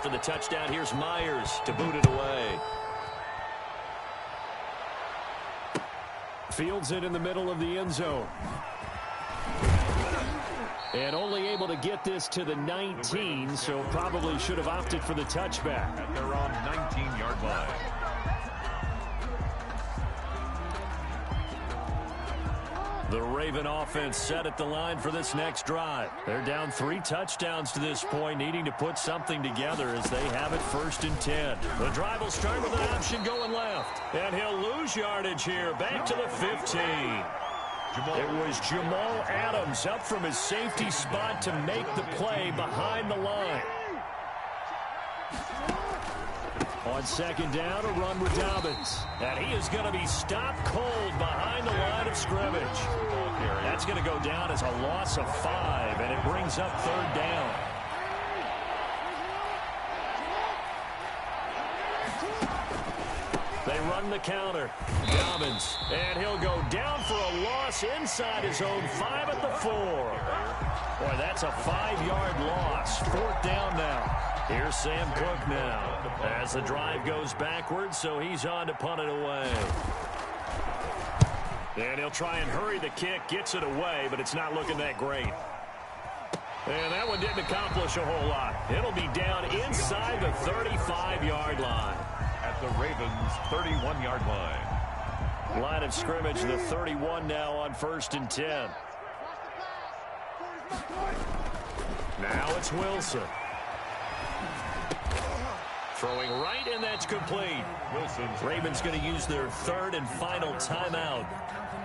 After the touchdown, here's Myers to boot it away. Fields it in the middle of the end zone. And only able to get this to the 19, so probably should have opted for the touchback. At their own 19-yard line. The Raven offense set at the line for this next drive. They're down 3 touchdowns to this point, needing to put something together as they have it 1st and 10. The drive will start with an option going left. And he'll lose yardage here, back to the 15. It was Jamal Adams up from his safety spot to make the play behind the line. On 2nd down, a run with Dobbins. And he is going to be stopped cold behind the line of scrimmage. That's going to go down as a loss of 5, and it brings up 3rd down. They run the counter. Dobbins. And he'll go down for a loss inside his own 5 at the 4. Boy, that's a 5-yard loss. 4th down now. Here's Sam Cook now. As the drive goes backwards, so he's on to punt it away. And he'll try and hurry the kick. Gets it away, but it's not looking that great. And that one didn't accomplish a whole lot. It'll be down inside the 35-yard line. At the Ravens' 31-yard line. Line of scrimmage, the 31 now on 1st and 10. Now it's Wilson. Throwing right, and that's complete. Ravens going to use their 3rd and final timeout.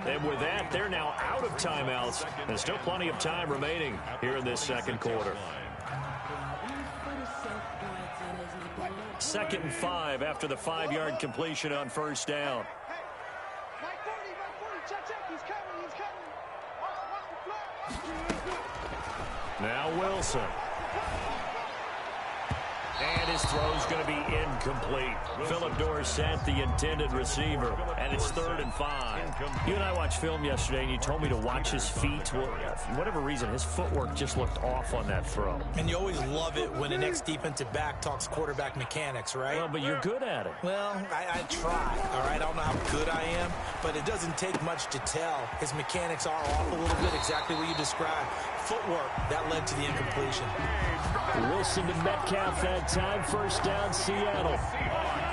And with that, they're now out of timeouts. There's still plenty of time remaining here in this 2nd quarter. 2nd and 5 after the 5-yard completion on 1st down. Now Wilson. And his throw's going to be incomplete. Philip Dorsett, the intended receiver, and it's 3rd and 5. You and I watched film yesterday, and you told me to watch his feet. Well, for whatever reason, his footwork just looked off on that throw. And you always love it when an ex-defensive back talks quarterback mechanics, right? Well, but you're good at it. Well, I try, all right? I don't know how good I am, but it doesn't take much to tell. His mechanics are off a little bit, exactly what you described. Footwork, that led to the incompletion. Wilson to Metcalf that time. 1st down, Seattle.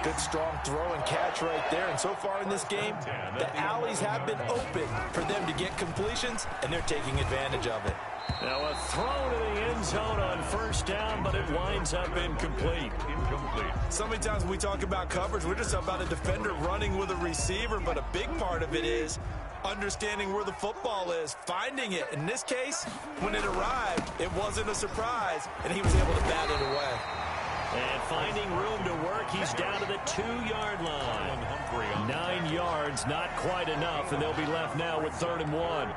Good strong throw and catch right there. And so far in this game, the alleys have been open for them to get completions, and they're taking advantage of it. Now a throw to the end zone on 1st down, but it winds up incomplete. So many times when we talk about coverage, we're just about a defender running with a receiver, but a big part of it is understanding where the football is, finding it. In this case, when it arrived, it wasn't a surprise, and he was able to bat it away. And finding room to work, he's down to the 2-yard line. 9 yards, not quite enough, and they'll be left now with 3rd and 1.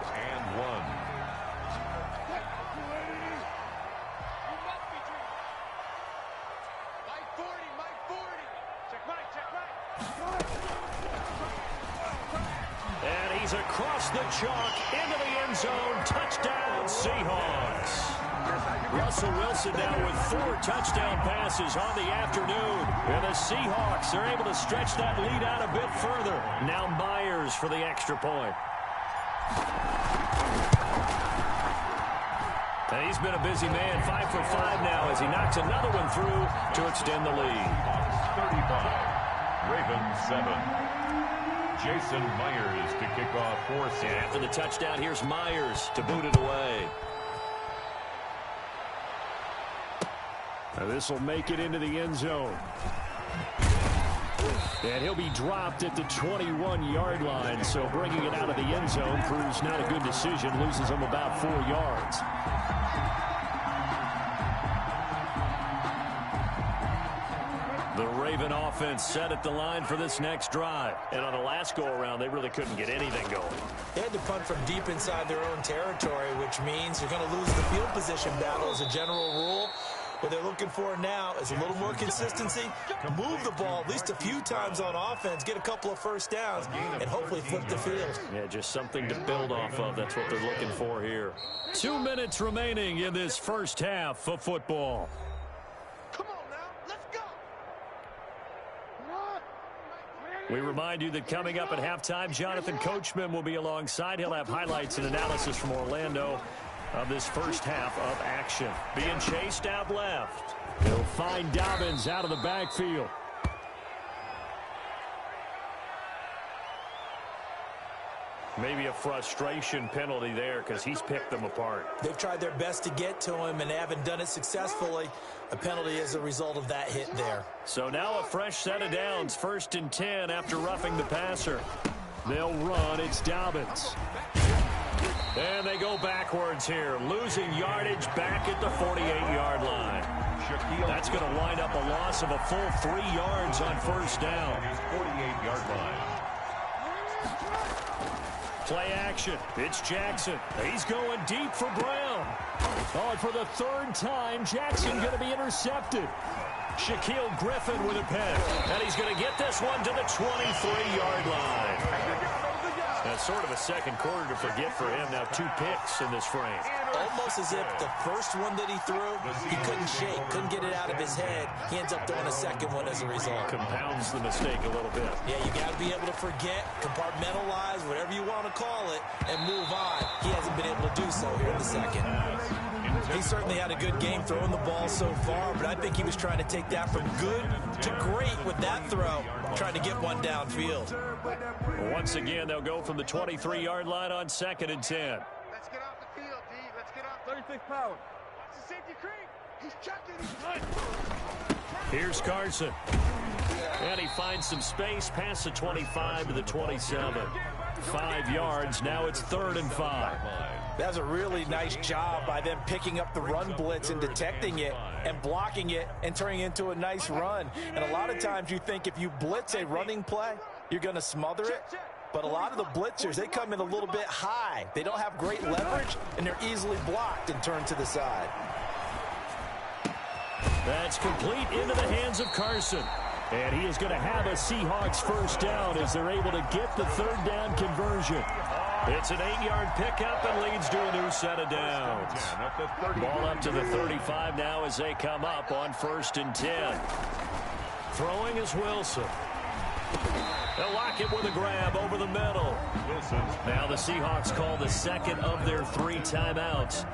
And he's across the chalk into the end zone. Touchdown, Seahawks. Russell Wilson now with 4 touchdown passes on the afternoon. And the Seahawks are able to stretch that lead out a bit further. Now Myers for the extra point. And he's been a busy man, 5 for 5 now as he knocks another one through to extend the lead. 35, Ravens 7. Jason Myers to kick off for Seattle. And after the touchdown, here's Myers to boot it away. This will make it into the end zone. And he'll be dropped at the 21-yard line, so bringing it out of the end zone proves not a good decision, loses him about 4 yards. The Raven offense set at the line for this next drive. And on the last go-around, they really couldn't get anything going. They had to punt from deep inside their own territory, which means you're going to lose the field position battle as a general rule. What they're looking for now is a little more consistency, move the ball at least a few times on offense, get a couple of 1st downs, and hopefully flip the field. Yeah, just something to build off of. That's what they're looking for here. 2 minutes remaining in this 1st half of football. Come on now, We remind you that coming up at halftime, Jonathan Coachman will be alongside. He'll have highlights and analysis from Orlando of this first half of action. Being chased out left. He'll find Dobbins out of the backfield. Maybe a frustration penalty there because he's picked them apart. They've tried their best to get to him and haven't done it successfully. A penalty as a result of that hit there. So now a fresh set of downs. 1st and 10 after roughing the passer. They'll run. It's Dobbins. And they go backwards here. Losing yardage back at the 48-yard line. That's going to wind up a loss of a full 3 yards on 1st down. 48-yard line. Play action. It's Jackson. He's going deep for Brown. Oh, and for the 3rd time, Jackson going to be intercepted. Shaquille Griffin with a pick. And he's going to get this one to the 23-yard line. That's sort of a second quarter to forget for him. Now 2 picks in this frame. Almost as if the first one that he threw, he couldn't shake, couldn't get it out of his head. He ends up throwing a second one as a result. Compounds the mistake a little bit. Yeah, you got to be able to forget, compartmentalize, whatever you want to call it, and move on. He hasn't been able to do so here in the second. He certainly had a good game throwing the ball so far, but I think he was trying to take that from good to great with that throw, trying to get one downfield. Once again, they'll go from the 23-yard line on 2nd and 10. Let's get off the field, D. Let's get off 36 power. Watch the safety creep. He's chucking. He's Here's Carson. And he finds some space past the 25 to the 27. 5 yards. Now it's 3rd and 5. That's a really nice job by them picking up the run blitz and detecting it and blocking it and turning it into a nice run. And a lot of times you think if you blitz a running play, you're going to smother it. But a lot of the blitzers, they come in a little bit high. They don't have great leverage, and they're easily blocked and turned to the side. That's complete into the hands of Carson. And he is going to have a Seahawks 1st down as they're able to get the 3rd down conversion. It's an 8-yard pickup and leads to a new set of downs. Ball up to the 35 now as they come up on 1st and 10. Throwing is Wilson. They'll lock it with a grab over the middle. Now the Seahawks call the second of their 3 timeouts,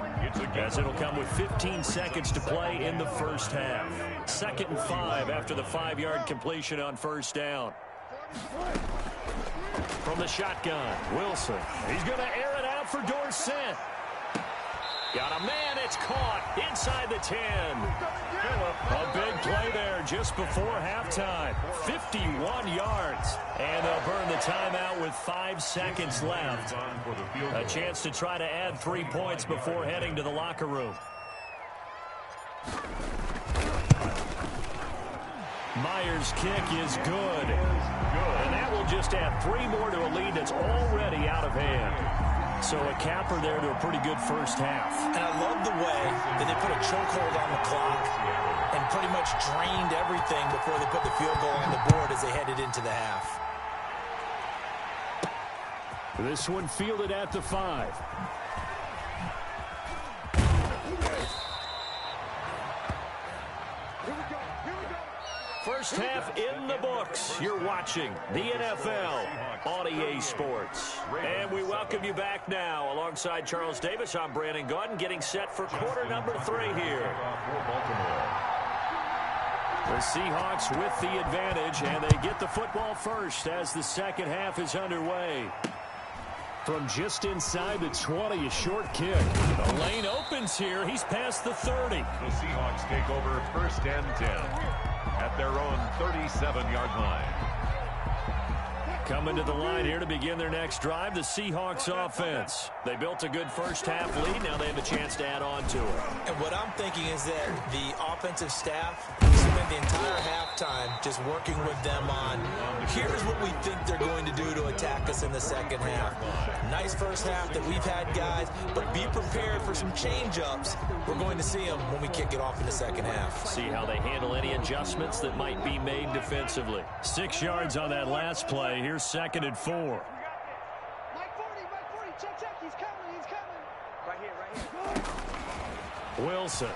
as it'll come with 15 seconds to play in the first half. 2nd and 5 after the 5-yard completion on 1st down. From the shotgun, Wilson. He's going to air it out for Dorsett. Got a man, it's caught inside the 10. A big play there just before halftime. 51 yards. And they'll burn the timeout with 5 seconds left. A chance to try to add 3 points before heading to the locker room. Myers' kick is good. And that will just add 3 more to a lead that's already out of hand. So a capper there to a pretty good first half. And I love the way that they put a chokehold on the clock and pretty much drained everything before they put the field goal on the board as they headed into the half. This one fielded at the 5. First half in the books. You're watching the NFL on EA Sports. And we welcome you back now. Alongside Charles Davis, I'm Brandon Gaudin, getting set for quarter number 3 here. The Seahawks with the advantage, and they get the football first as the second half is underway. From just inside the 20, a short kick. The lane opens here. He's past the 30. The Seahawks take over 1st and 10 at their own 37-yard line. Coming to the line here to begin their next drive, the Seahawks offense. They built a good first half lead. Now they have a chance to add on to it. And what I'm thinking is that the offensive staff spent the entire halftime just working with them on, here's what we think they're going to do to attack us in the second half. Nice first half that we've had, guys, but be prepared for some change-ups. We're going to see them when we kick it off in the second half. See how they handle any adjustments that might be made defensively. 6 yards on that last play. Here's 2nd and 4. Mike 40, check, he's coming. Right here. Wilson.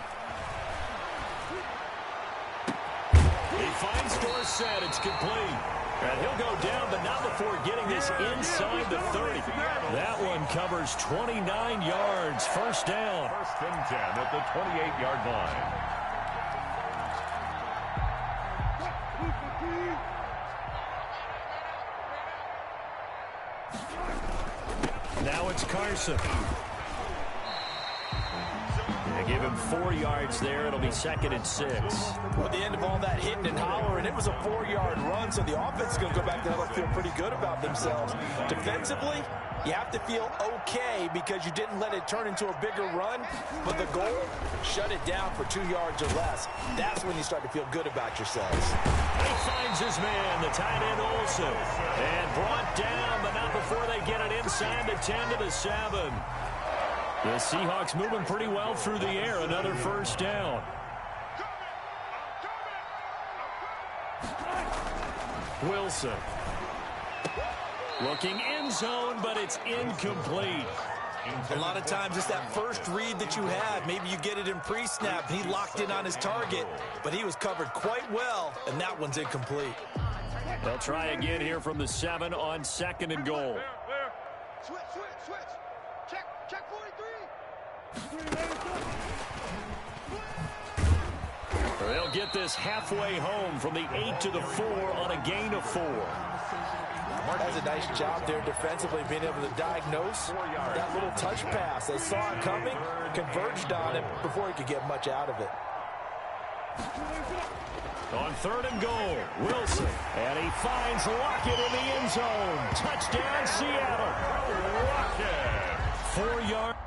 He finds Dorsett. It's complete. And he'll go down, but not before getting this inside the 30. That one covers 29 yards. First down. First and 10 at the 28-yard line. Now it's Carson. They give him 4 yards there. It'll be 2nd and 6. Well, at the end of all that hitting and hollering, it was a 4-yard run, so the offense is going to go back to hell and feel pretty good about themselves. Defensively, you have to feel okay because you didn't let it turn into a bigger run, but the goal, shut it down for 2 yards or less. That's when you start to feel good about yourselves. He finds his man, the tight end Olsen, and brought down, but not before they get it inside the 10 to the 7. The Seahawks moving pretty well through the air. Another first down. Wilson. Looking end zone, but it's incomplete. A lot of times it's that first read that you have. Maybe you get it in pre-snap, and he locked in on his target, but he was covered quite well, and that one's incomplete. They'll try again here from the 7 on 2nd and goal. Switch. Check 43. They'll get this halfway home from the 8 to the 4 on a gain of 4. That's a nice job there defensively, being able to diagnose that little touch pass. They saw it coming, converged on it before he could get much out of it. On 3rd and goal, Wilson. And he finds Lockett in the end zone. Touchdown, Seattle. Lockett. 4 yards.